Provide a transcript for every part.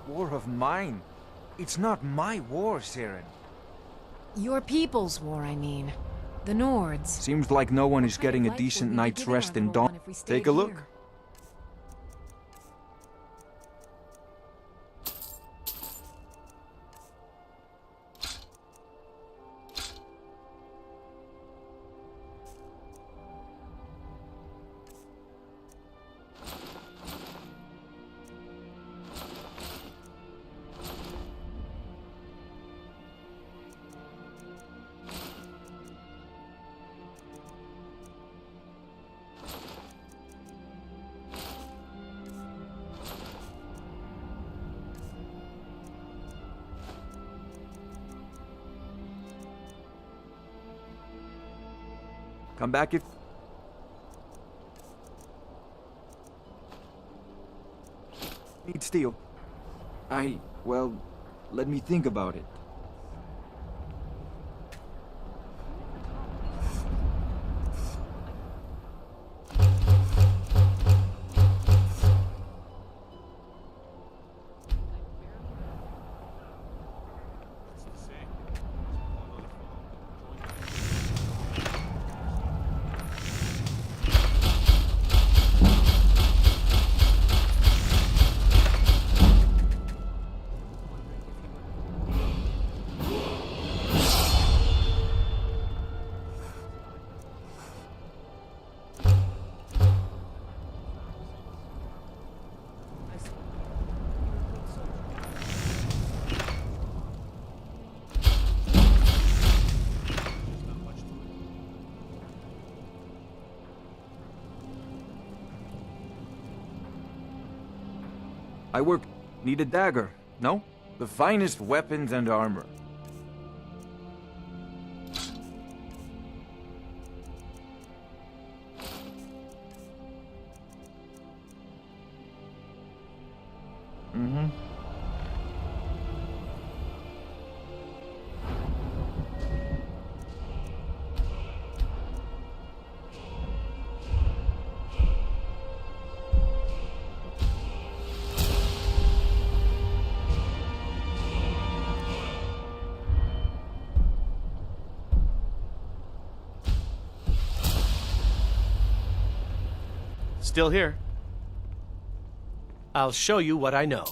War of mine? It's not my war, Siren. Your people's war, I mean. The Nords. Seems like no one is getting a decent night's rest in Dawn. Take a look. Come back if... Need steel. Well, let me think about it. I work... Need a dagger, no? The finest weapons and armor. Mm-hmm. Still here. I'll show you what I know.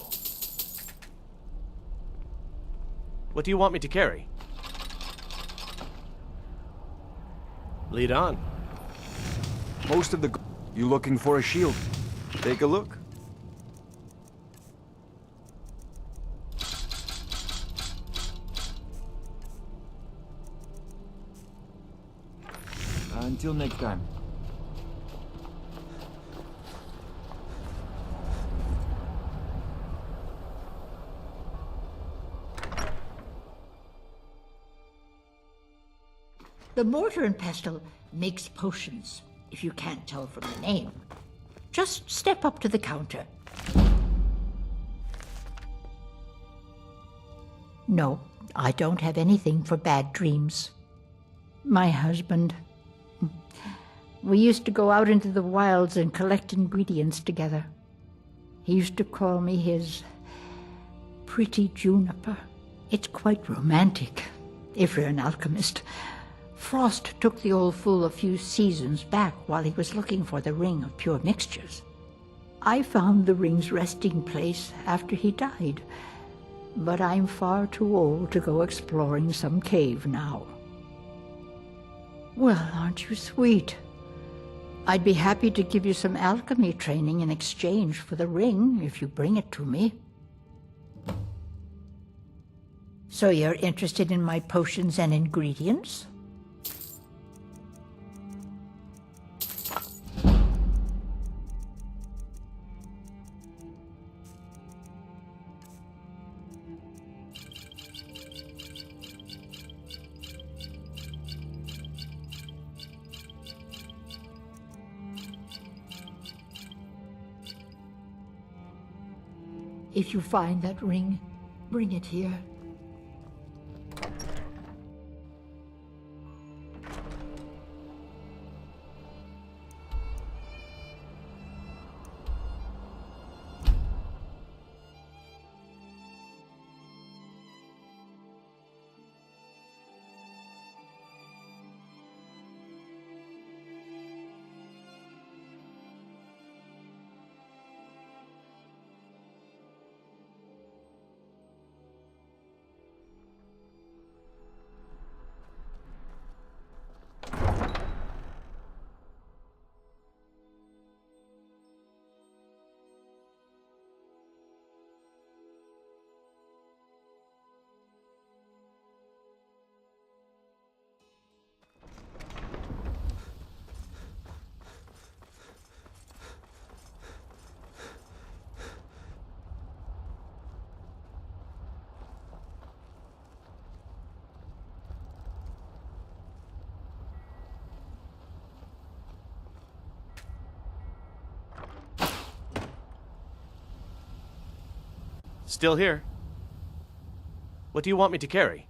What do you want me to carry? Lead on. Most of the... You looking for a shield? Take a look. Until next time. The mortar and pestle makes potions, if you can't tell from the name. Just step up to the counter. No, I don't have anything for bad dreams. My husband... We used to go out into the wilds and collect ingredients together. He used to call me his pretty juniper. It's quite romantic, if you're an alchemist. Frost took the old fool a few seasons back while he was looking for the ring of pure mixtures. I found the ring's resting place after he died, but I'm far too old to go exploring some cave now. Well, aren't you sweet? I'd be happy to give you some alchemy training in exchange for the ring if you bring it to me. So you're interested in my potions and ingredients? If you find that ring, bring it here. Still here. What do you want me to carry?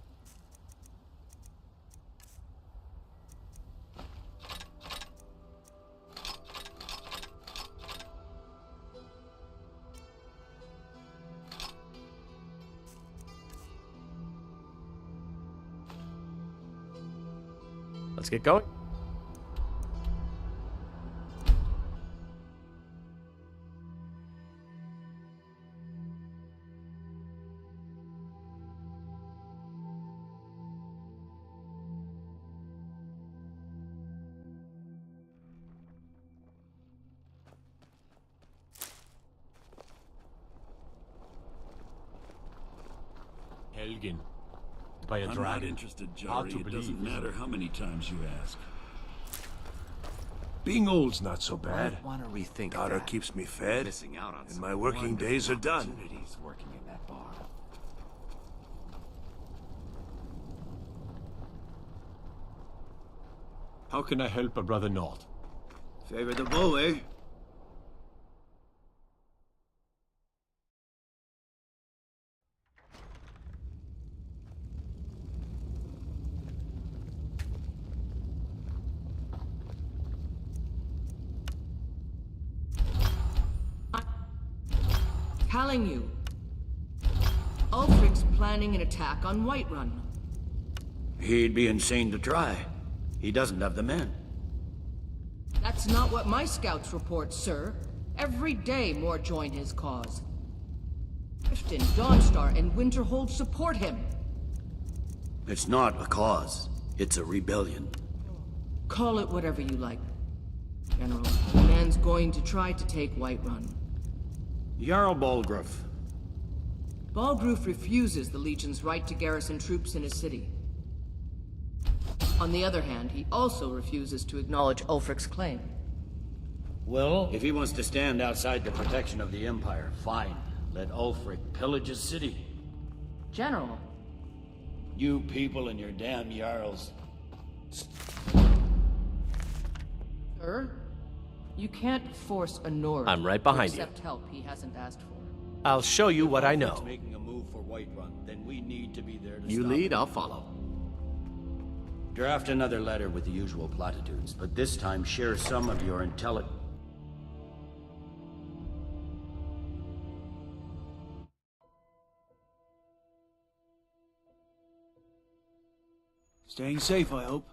Let's get going. Helgen, by a I'm dragon. not interested, Hard Jari. to It believe, doesn't isn't matter it? how many times you ask. Being old's not so bad. Want to rethink Daughter that. keeps me fed, Missing out on and some my working days are done. opportunities working in that bar. How can I help a brother not? Favor the bow, eh? Telling you. Ulfric's planning an attack on Whiterun. He'd be insane to try. He doesn't have the men. That's not what my scouts report, sir. Every day more join his cause. Riften, Dawnstar, and Winterhold support him. It's not a cause. It's a rebellion. Call it whatever you like. General, the man's going to try to take Whiterun. Jarl Balgruuf. Balgruuf refuses the Legion's right to garrison troops in his city. On the other hand, he also refuses to acknowledge Ulfric's claim. Well, if he wants to stand outside the protection of the Empire, fine. Let Ulfric pillage his city. General, You people and your damn Jarls. sir, you can't force a Nord I'm right behind to you. accept help he hasn't asked for. I'll show you what I know. If Ulfric's making a move for Whiterun, then we need to be there to You stop lead, him. I'll follow. Draft another letter with the usual platitudes, but this time share some of your intelligence. Staying safe, I hope.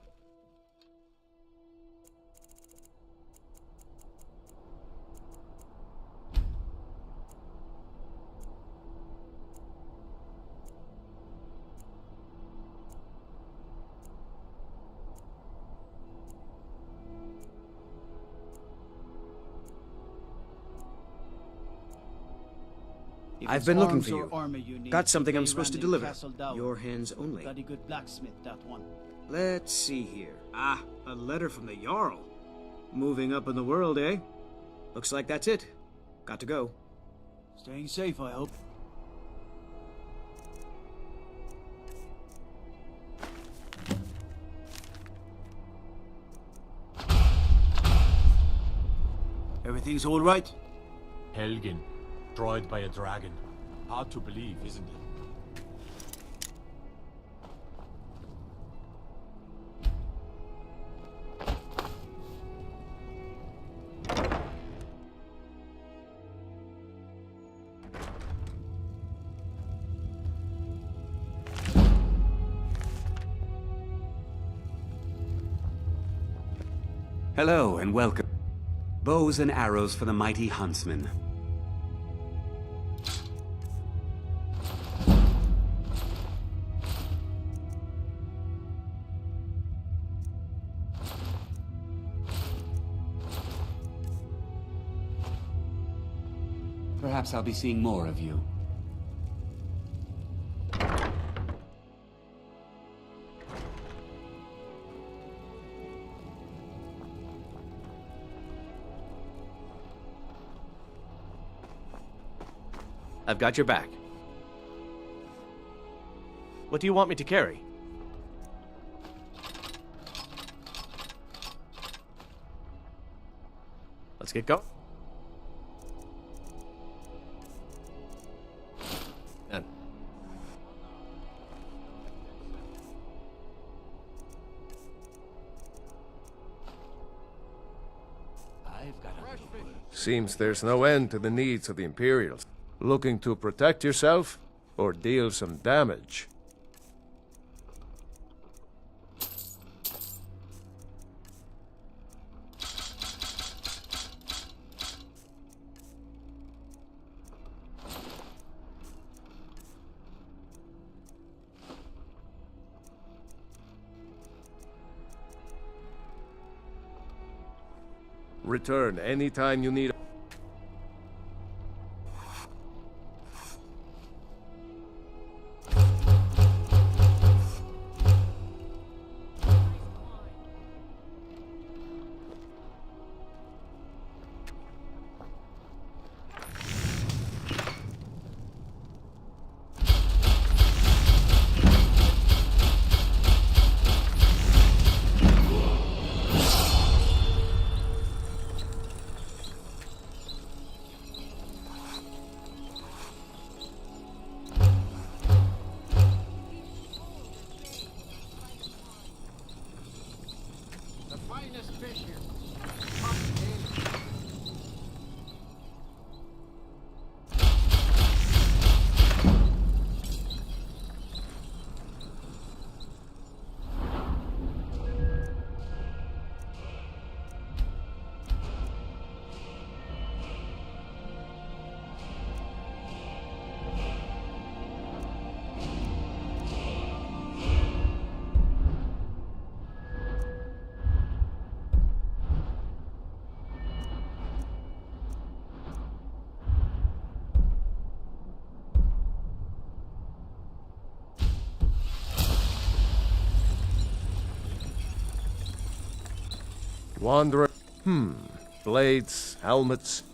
I've been looking for you. Got something I'm supposed to deliver. Your hands only. Got a good blacksmith, that one. Let's see here. Ah, a letter from the Jarl. Moving up in the world, eh? Looks like that's it. Got to go. Staying safe, I hope. Everything's all right? Helgen, destroyed by a dragon. Hard to believe, isn't it? Hello and welcome. Bows and arrows for the mighty huntsman. Perhaps I'll be seeing more of you. I've got your back. What do you want me to carry? Let's get going. Seems there's no end to the needs of the Imperials. Looking to protect yourself or deal some damage? Return anytime you need. Wanderer. Blades, helmets,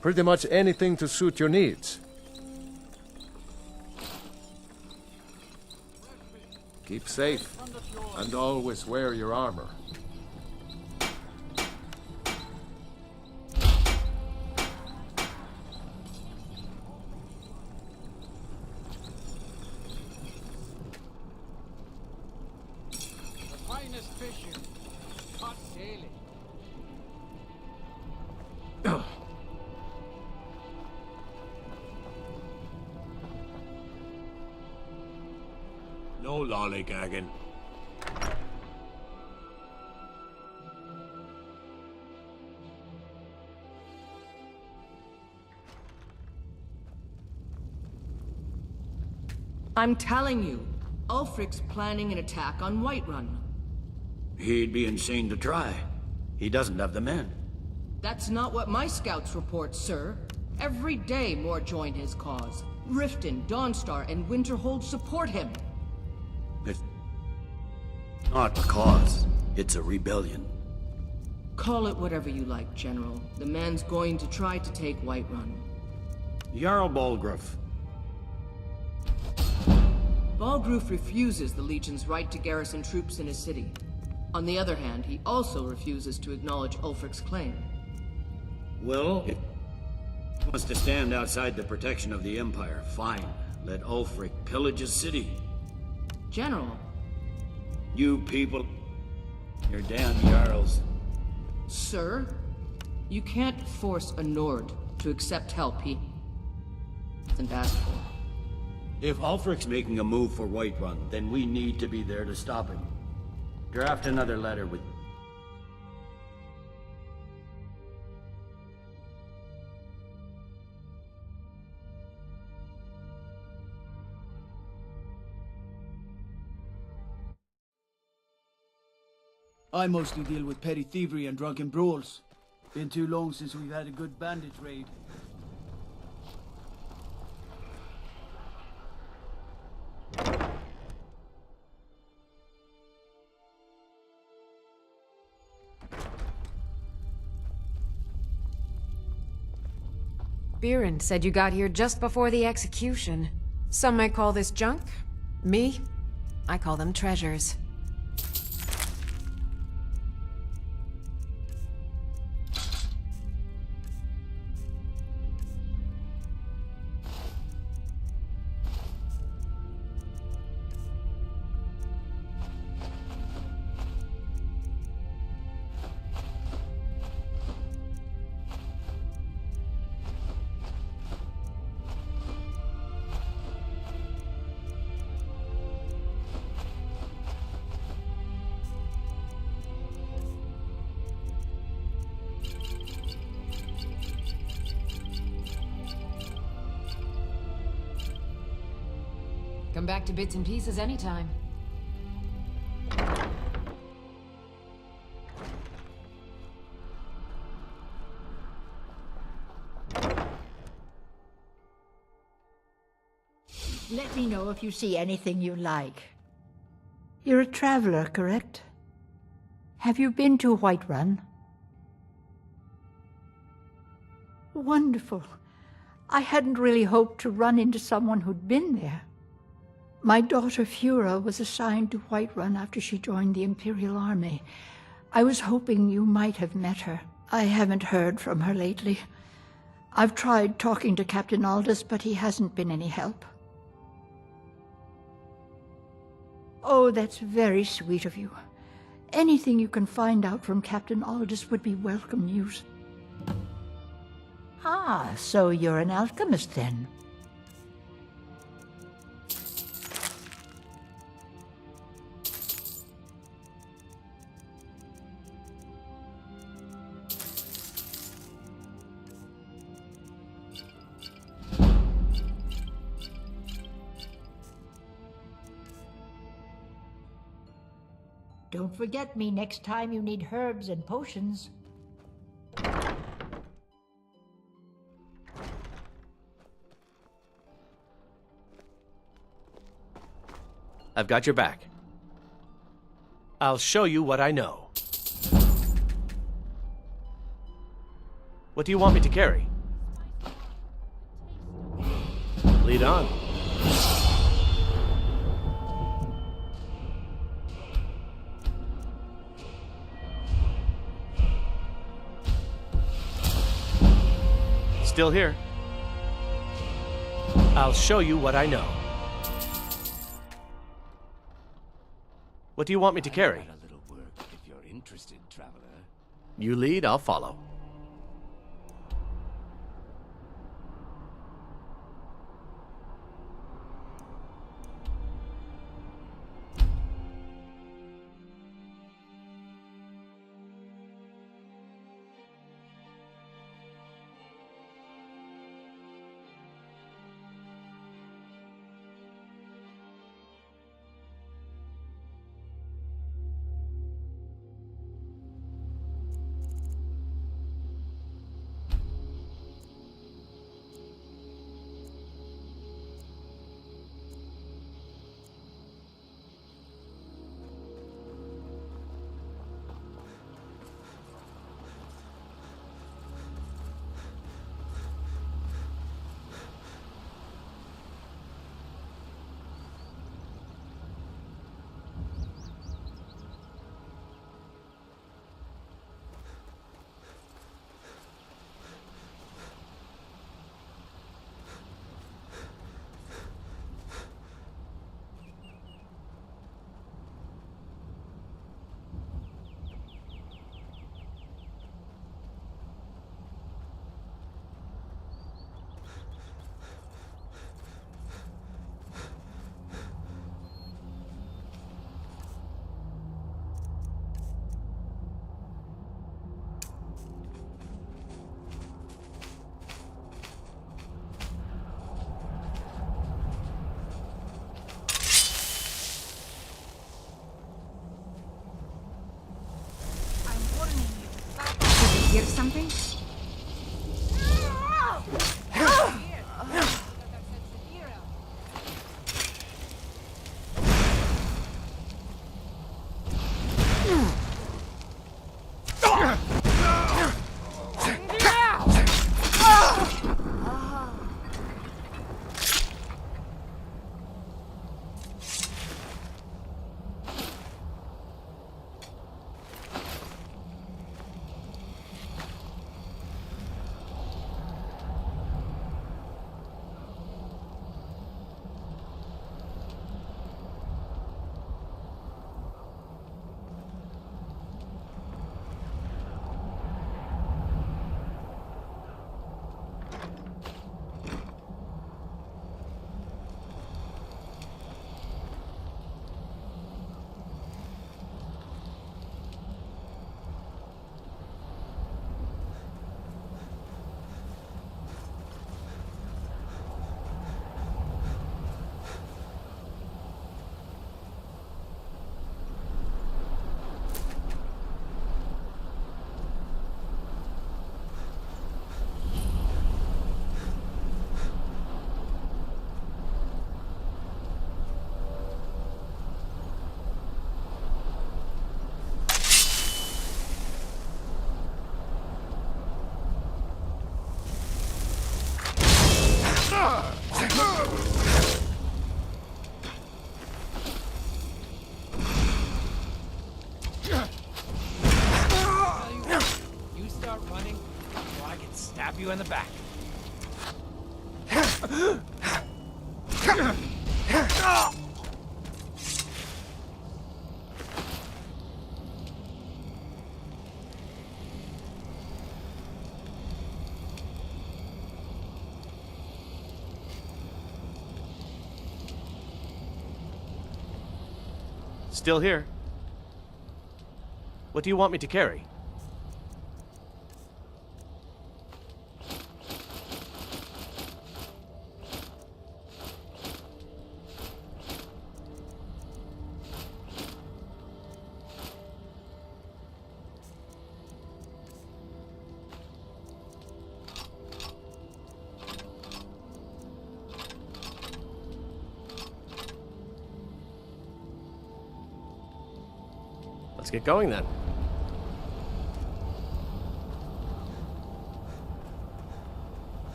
pretty much anything to suit your needs. Keep safe, and always wear your armor. The finest fishing, caught daily. No lollygagging. I'm telling you, Ulfric's planning an attack on Whiterun. He'd be insane to try. He doesn't have the men. That's not what my scouts report, sir. Every day more join his cause. Riften, Dawnstar, and Winterhold support him. It's not a cause. It's a rebellion. Call it whatever you like, General. The man's going to try to take Whiterun. Jarl Balgruuf. Balgruuf refuses the Legion's right to garrison troops in his city. On the other hand, he also refuses to acknowledge Ulfric's claim. Well, if he wants to stand outside the protection of the Empire, fine. Let Ulfric pillage his city. General. You people, you're damn Jarls. Sir, you can't force a Nord to accept help he hasn't asked for. If Ulfric's making a move for Whiterun, then we need to be there to stop him. Draft another letter with... I mostly deal with petty thievery and drunken brawls. Been too long since we've had a good bandit raid. Biren said you got here just before the execution. Some might call this junk. Me? I call them treasures. Come back to bits and pieces anytime. Let me know if you see anything you like. You're a traveler, correct? Have you been to Whiterun? Wonderful. I hadn't really hoped to run into someone who'd been there. My daughter Fura was assigned to Whiterun after she joined the Imperial Army. I was hoping you might have met her. I haven't heard from her lately. I've tried talking to Captain Aldous, but he hasn't been any help. Oh, that's very sweet of you. Anything you can find out from Captain Aldous would be welcome news. Ah, so you're an alchemist then? Don't forget me next time you need herbs and potions. I've got your back. I'll show you what I know. What do you want me to carry? Lead on. Still here. I'll show you what I know. What do you want me to carry? A little work if you're interested, traveler. You lead, I'll follow. Hear something? back. Still here. What do you want me to carry? Let's get going then.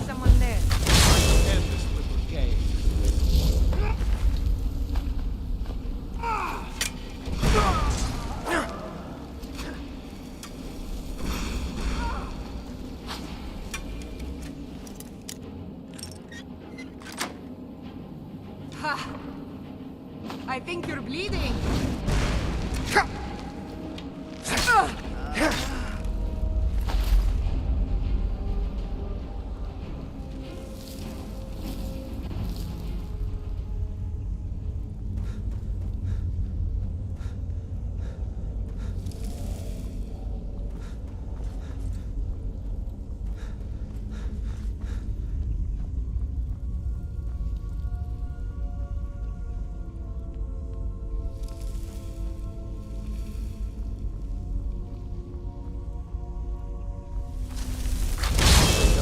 Someone there. End this little game. Ha! I think you're bleeding.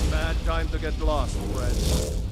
Bad time to get lost, friend.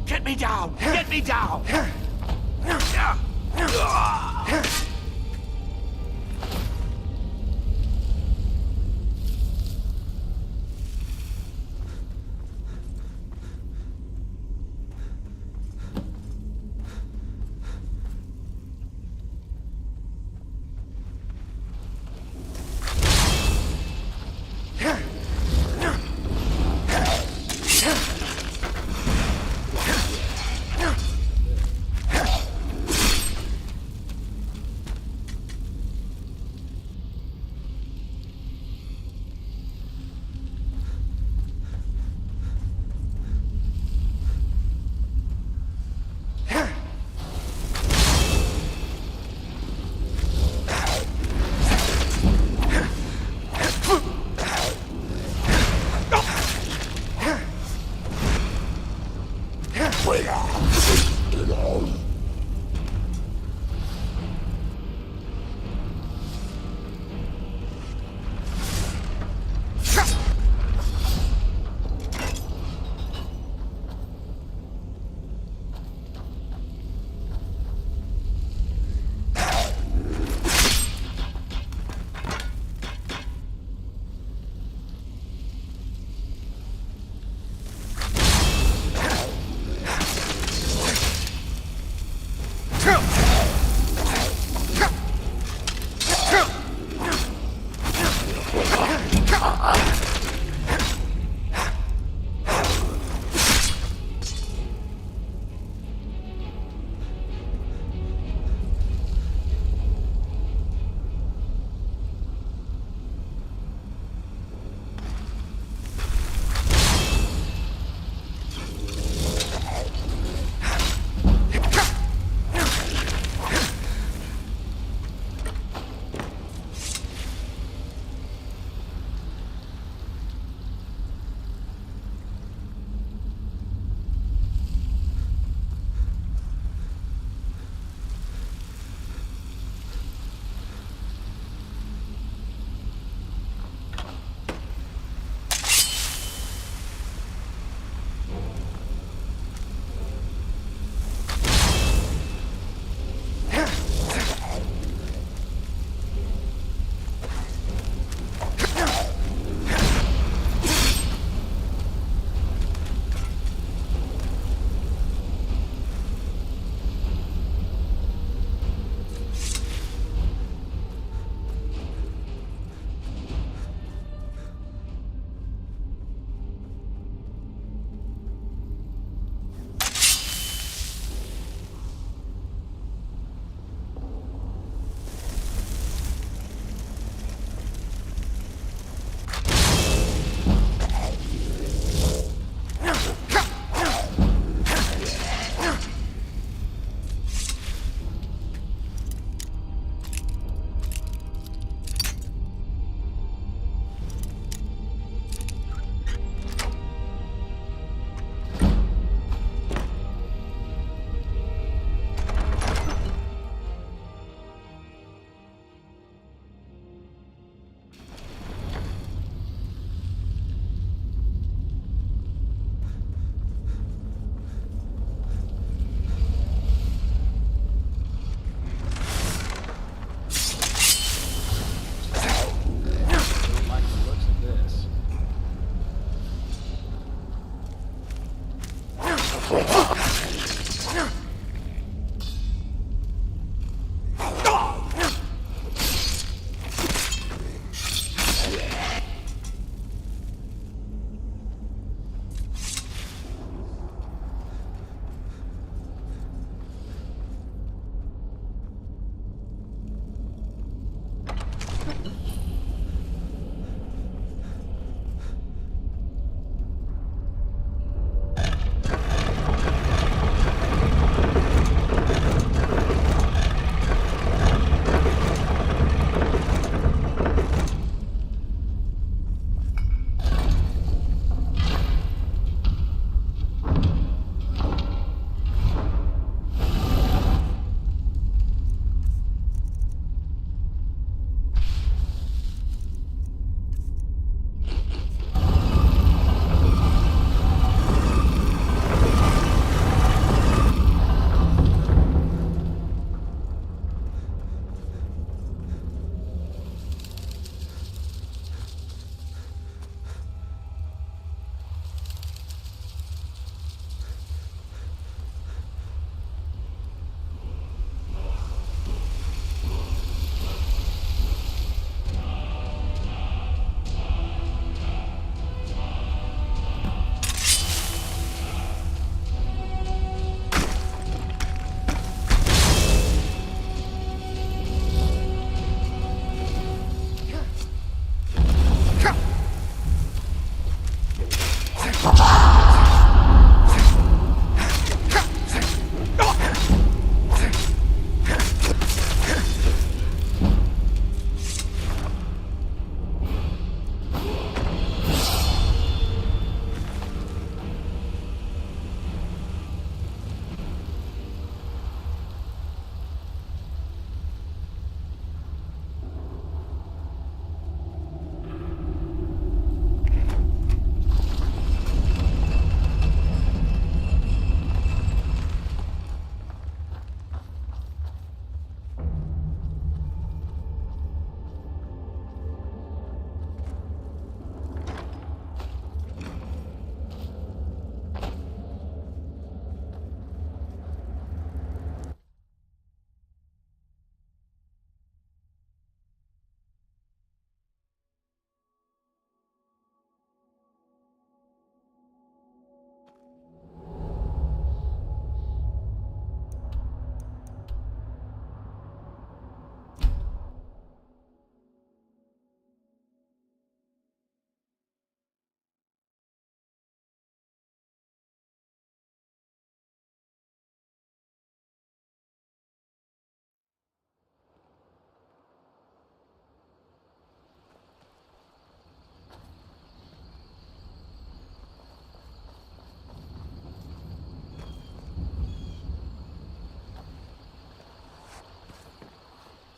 Get me down! Get me down!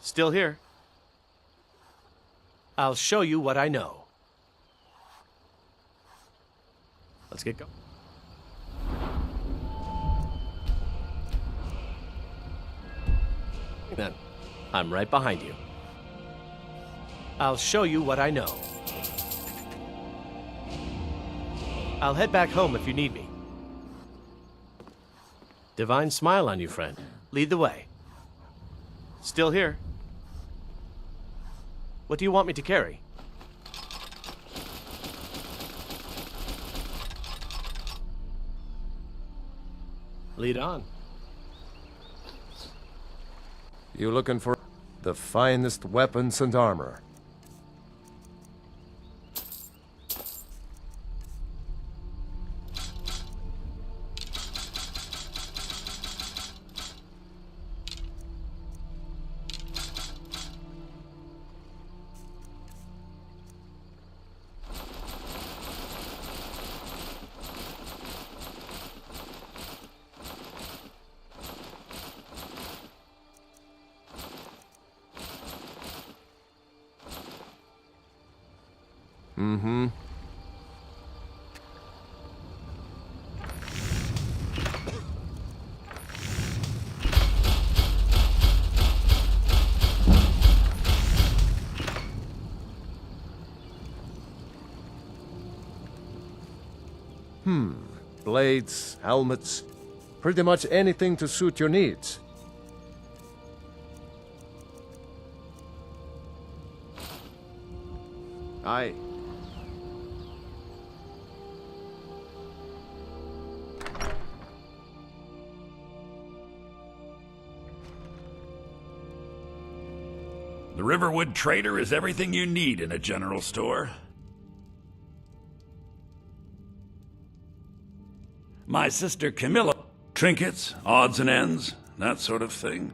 Still here. I'll show you what I know. Let's get going. Then, I'm right behind you. I'll show you what I know. I'll head back home if you need me. Divine smile on you, friend. Lead the way. Still here. What do you want me to carry? Lead on. You looking for the finest weapons and armor? Mm-hmm. Blades, helmets, pretty much anything to suit your needs. Aye. The Riverwood Trader is everything you need in a general store. My sister Camilla. Trinkets, odds and ends, that sort of thing.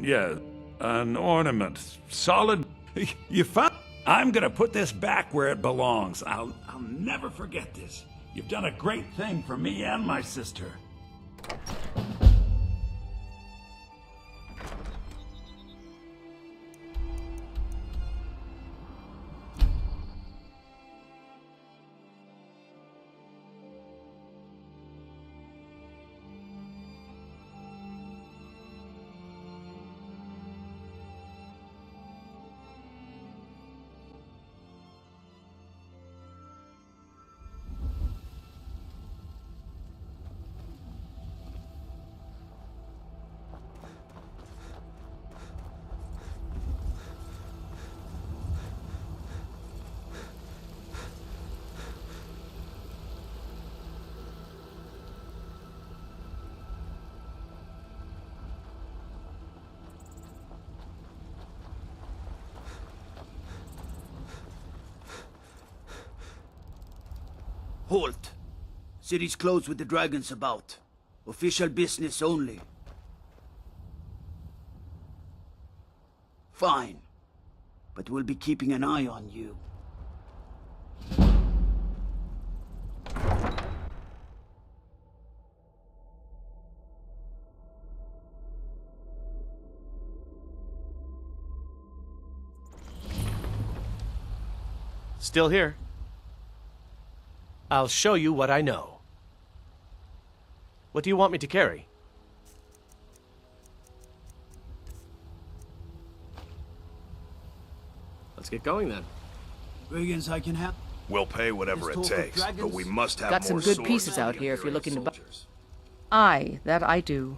Yeah, an ornament. Solid. You found... I'm gonna put this back where it belongs. I'll never forget this. You've done a great thing for me and my sister. Halt! City's closed with the dragons about. Official business only. Fine. But we'll be keeping an eye on you. Still here. I'll show you what I know. What do you want me to carry? Let's get going then. Brigands I can have. We'll pay whatever it takes, but we must have got some more good swords. pieces out here if you're looking to buy. Aye, that I do.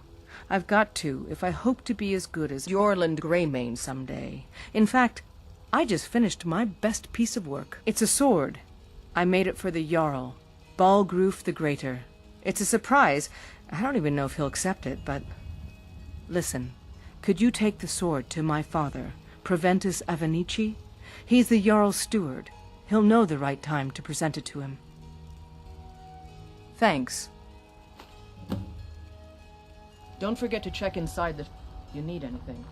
I've got to, if I hope to be as good as Yorland Greymane someday. In fact, I just finished my best piece of work. It's a sword. I made it for the Jarl, Balgroof the Greater. It's a surprise. I don't even know if he'll accept it, but... Listen, could you take the sword to my father, Proventus Avenici? He's the Jarl's steward. He'll know the right time to present it to him. Thanks. Don't forget to check inside if you need anything.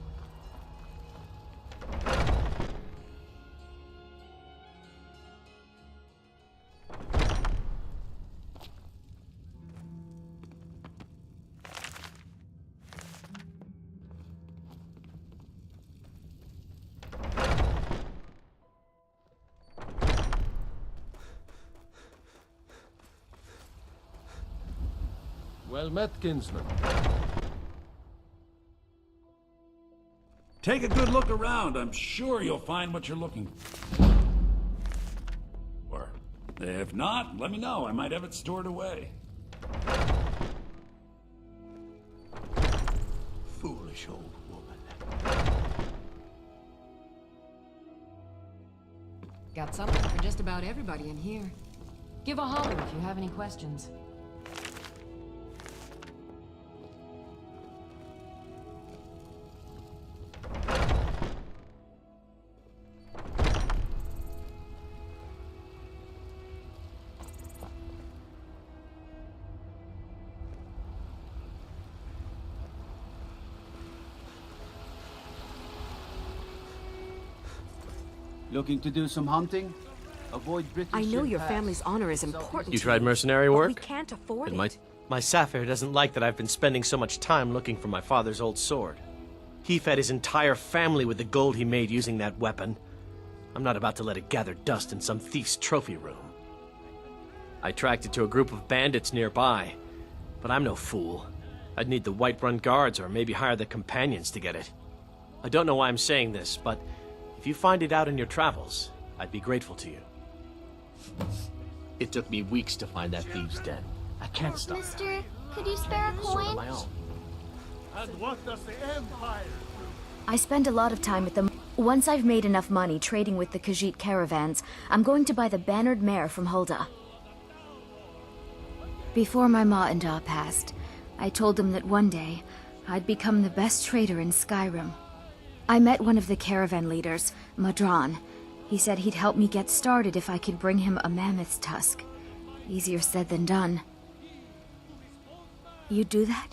Well met, kinsman. Take a good look around. I'm sure you'll find what you're looking for. If not, let me know. I might have it stored away. Foolish old woman. Got something for just about everybody in here. Give a holler if you have any questions. Looking to do some hunting? Avoid British. I know your pass. family's honor is important. You tried mercenary but work? we can't afford And it. my Sapphire doesn't like that I've been spending so much time looking for my father's old sword. He fed his entire family with the gold he made using that weapon. I'm not about to let it gather dust in some thief's trophy room. I tracked it to a group of bandits nearby, but I'm no fool. I'd need the Whiterun guards or maybe hire the companions to get it. I don't know why I'm saying this, but if you find it out in your travels, I'd be grateful to you. It took me weeks to find that thieves' den. I can't stop. Mister, could you spare a Sort of coin? my own. And what does the Empire do? I spend a lot of time with them. Once I've made enough money trading with the Khajiit caravans, I'm going to buy the bannered mare from Hulda. Before my ma and Da passed, I told them that one day, I'd become the best trader in Skyrim. I met one of the caravan leaders, Madran. He said he'd help me get started if I could bring him a mammoth's tusk. Easier said than done. You'd do that?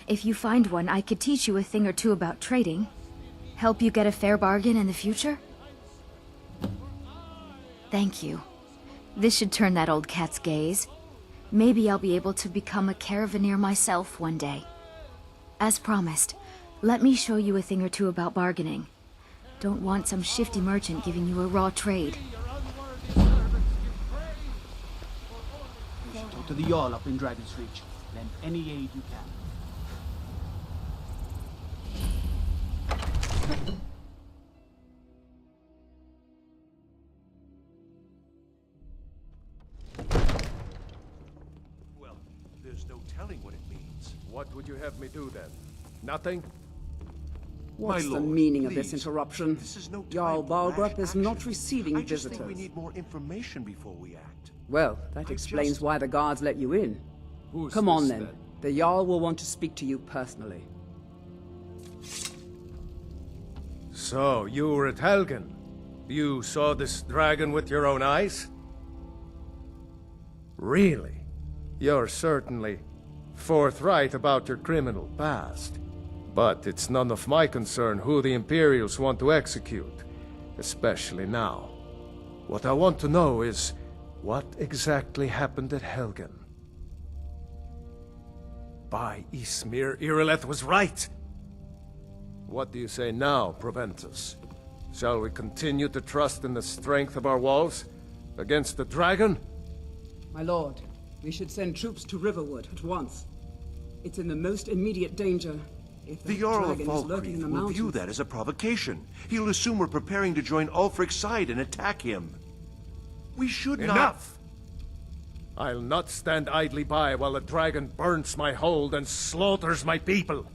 If you find one, I could teach you a thing or two about trading. Help you get a fair bargain in the future? Thank you. This should turn that old cat's gaze. Maybe I'll be able to become a caravaneer myself one day. As promised, let me show you a thing or two about bargaining. Don't want some shifty merchant giving you a raw trade. Talk to the Jarl up in Dragon's Reach. Lend any aid you can. Well, there's no telling what it means. What would you have me do then? Nothing? What's My the lord, meaning of please. this interruption? This is no time Jarl for rash Balgrup is not action. receiving I just visitors. think we need more information before we act. Well, that explains why the guards let you in. Who's Come on this, then. The Jarl will want to speak to you personally. So, you were at Helgen. You saw this dragon with your own eyes? Really? You're certainly forthright about your criminal past. But it's none of my concern who the Imperials want to execute, especially now. What I want to know is, what exactly happened at Helgen? By Ysmir, Irileth was right! What do you say now, Proventus? Shall we continue to trust in the strength of our walls against the dragon? My lord, we should send troops to Riverwood at once. It's in the most immediate danger. If The that Jarl of dragon is lurking in Falkreath the will mountains. view that as a provocation. He'll assume we're preparing to join Ulfric's side and attack him. We should not... Enough! I'll not stand idly by while the dragon burns my hold and slaughters my people.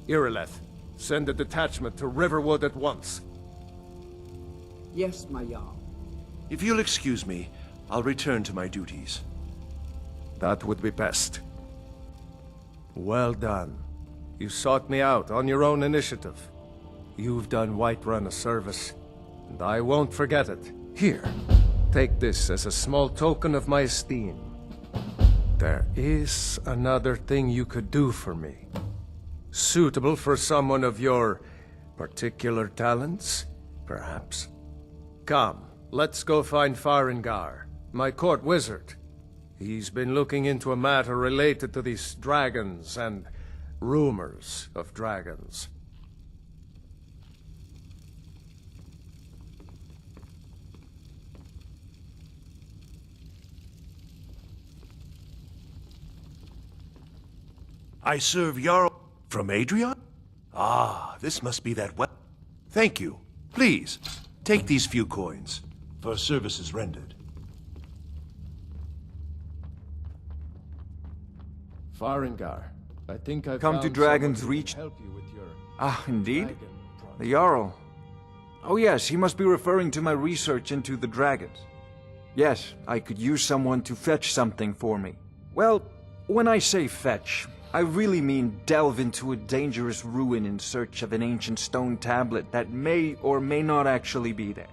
Irileth, send a detachment to Riverwood at once. Yes, my Jarl. If you'll excuse me, I'll return to my duties. That would be best. Well done. You sought me out on your own initiative. You've done Whiterun a service, and I won't forget it. Here, take this as a small token of my esteem. There is another thing you could do for me. Suitable for someone of your particular talents, perhaps? Come, let's go find Farengar, my court wizard. He's been looking into a matter related to these dragons and rumors of dragons. I serve Jarl from Adrian? Ah, this must be that well. Thank you. Please, take these few coins for services rendered. Farengar, I think I've Come to found Dragon's someone who Reach. can help you with your Ah, indeed? dragon The Jarl. Oh yes, he must be referring to my research into the dragons. Yes, I could use someone to fetch something for me. Well, when I say fetch, I really mean delve into a dangerous ruin in search of an ancient stone tablet that may or may not actually be there.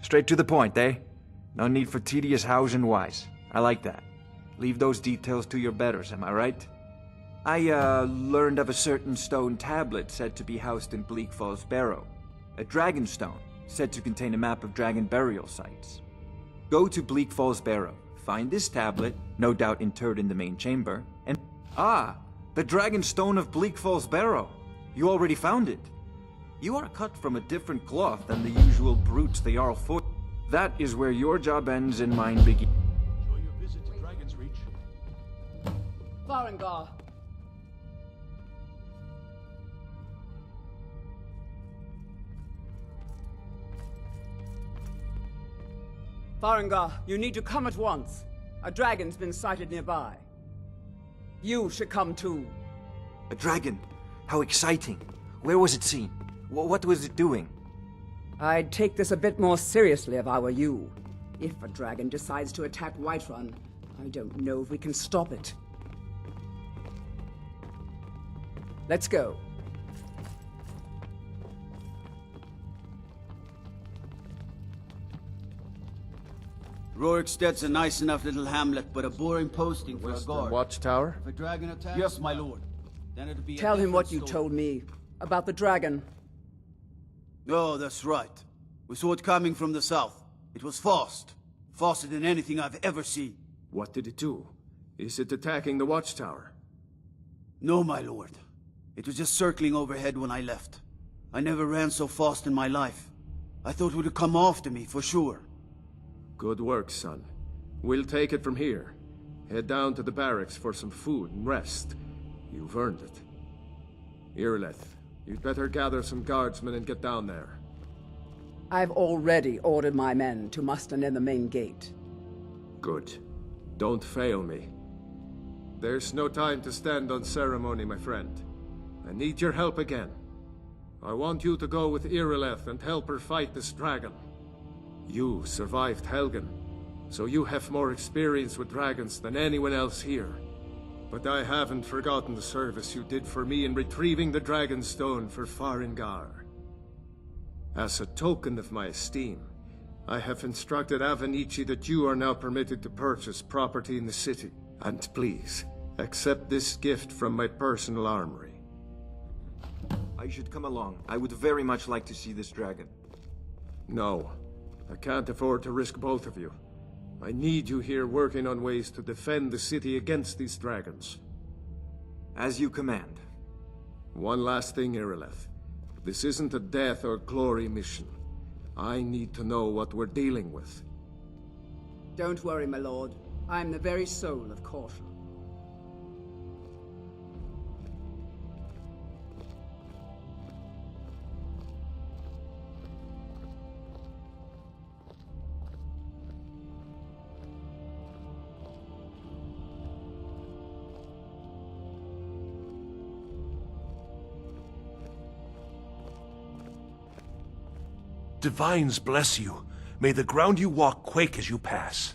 Straight to the point, eh? No need for tedious hows and whys. I like that. Leave those details to your betters, am I right? I, learned of a certain stone tablet said to be housed in Bleakfalls Barrow. A dragon stone, said to contain a map of dragon burial sites. Go to Bleakfalls Barrow, find this tablet, no doubt interred in the main chamber, and... Ah! The dragon stone of Bleakfalls Barrow! You already found it! You are cut from a different cloth than the usual brutes the Jarl fought. That is where your job ends and mine begins. Enjoy your visit to Dragon's Reach. Farengar. Farengar, you need to come at once. A dragon's been sighted nearby. You should come too. A dragon? How exciting! Where was it seen? What was it doing? I'd take this a bit more seriously if I were you. If a dragon decides to attack Whiterun, I don't know if we can stop it. Let's go. Rorikstead's a nice enough little hamlet, but a boring posting for a guard. Watchtower? If a dragon attacks... Yes, my lord. Then it'll be Tell him what you told me about the dragon. Oh, that's right. We saw it coming from the south. It was fast. Faster than anything I've ever seen. What did it do? Is it attacking the watchtower? No, my lord. It was just circling overhead when I left. I never ran so fast in my life. I thought it would come after me, for sure. Good work, son. We'll take it from here. Head down to the barracks for some food and rest. You've earned it. Irileth, you'd better gather some guardsmen and get down there. I've already ordered my men to muster near the main gate. Good. Don't fail me. There's no time to stand on ceremony, my friend. I need your help again. I want you to go with Irileth and help her fight this dragon. You survived Helgen, so you have more experience with dragons than anyone else here. But I haven't forgotten the service you did for me in retrieving the Dragon Stone for Farengar. As a token of my esteem, I have instructed Avenici that you are now permitted to purchase property in the city. And please, accept this gift from my personal armory. I should come along. I would very much like to see this dragon. No. I can't afford to risk both of you. I need you here working on ways to defend the city against these dragons. As you command. One last thing, Irileth. This isn't a death or glory mission. I need to know what we're dealing with. Don't worry, my lord. I'm the very soul of caution. Divines bless you. May the ground you walk quake as you pass.